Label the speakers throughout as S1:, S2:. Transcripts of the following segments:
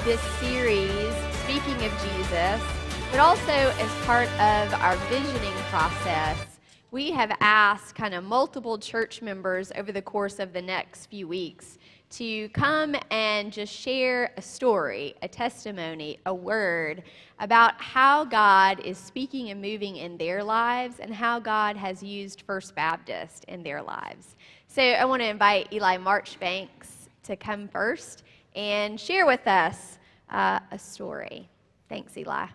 S1: this series, speaking of Jesus, but also as part of our visioning process, we have asked kind of multiple church members over the course of the next few weeks to come and just share a story, a testimony, a word about how God is speaking and moving in their lives and how God has used First Baptist in their lives. So I want to invite Eli Marchbanks to come first and share with us a story. Thanks, Eli.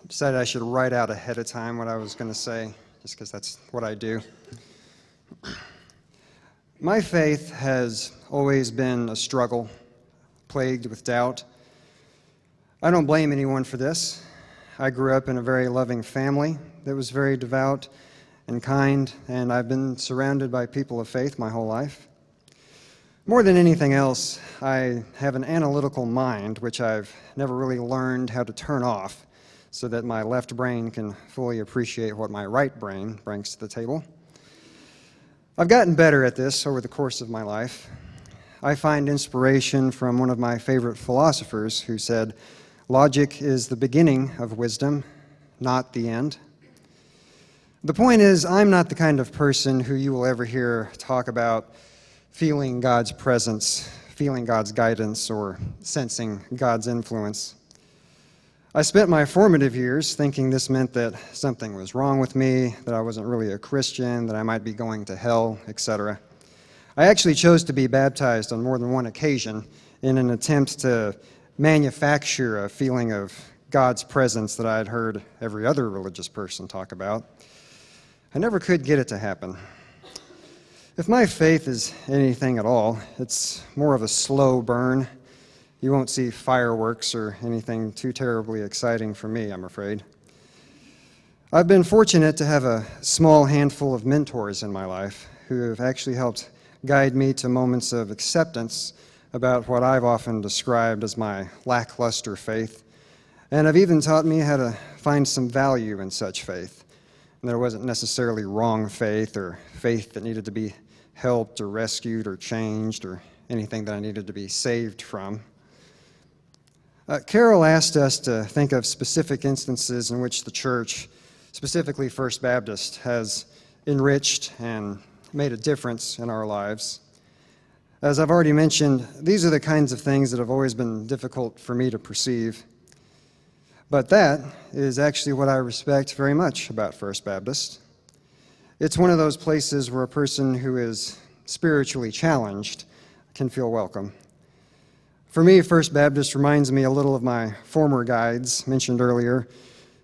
S2: Decided I should write out ahead of time what I was going to say, just because that's what I do. My faith has always been a struggle, plagued with doubt. I don't blame anyone for this. I grew up in a very loving family that was very devout and kind, and I've been surrounded by people of faith my whole life. More than anything else, I have an analytical mind, which I've never really learned how to turn off so that my left brain can fully appreciate what my right brain brings to the table. I've gotten better at this over the course of my life. I find inspiration from one of my favorite philosophers who said, "Logic is the beginning of wisdom, not the end." The point is, I'm not the kind of person who you will ever hear talk about feeling God's presence, feeling God's guidance, or sensing God's influence. I spent my formative years thinking this meant that something was wrong with me, that I wasn't really a Christian, that I might be going to hell, etc. I actually chose to be baptized on more than one occasion in an attempt to manufacture a feeling of God's presence that I had heard every other religious person talk about. I never could get it to happen. If my faith is anything at all, it's more of a slow burn. You won't see fireworks or anything too terribly exciting for me, I'm afraid. I've been fortunate to have a small handful of mentors in my life who have actually helped guide me to moments of acceptance about what I've often described as my lackluster faith, and have even taught me how to find some value in such faith. And there wasn't necessarily wrong faith or faith that needed to be helped or rescued or changed or anything that I needed to be saved from. Carol asked us to think of specific instances in which the church, specifically First Baptist, has enriched and made a difference in our lives. As I've already mentioned, these are the kinds of things that have always been difficult for me to perceive. But that is actually what I respect very much about First Baptist. It's one of those places where a person who is spiritually challenged can feel welcome. For me, First Baptist reminds me a little of my former guides mentioned earlier,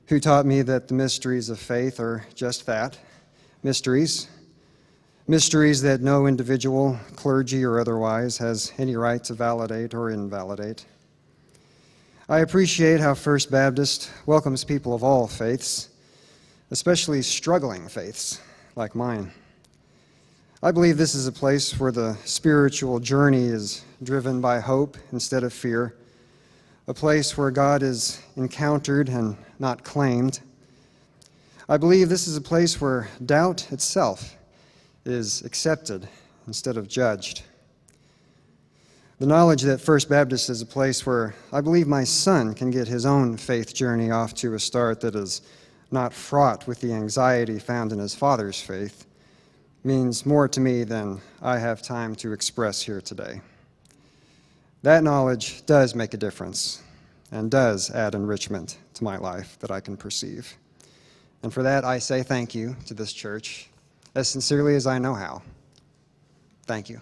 S2: who taught me that the mysteries of faith are just that, mysteries. Mysteries that no individual, clergy or otherwise, has any right to validate or invalidate. I appreciate how First Baptist welcomes people of all faiths, especially struggling faiths like mine. I believe this is a place where the spiritual journey is driven by hope instead of fear, a place where God is encountered and not claimed. I believe this is a place where doubt itself is accepted instead of judged. The knowledge that First Baptist is a place where I believe my son can get his own faith journey off to a start that is not fraught with the anxiety found in his father's faith means more to me than I have time to express here today. That knowledge does make a difference and does add enrichment to my life that I can perceive. And for that, I say thank you to this church as sincerely as I know how. Thank you.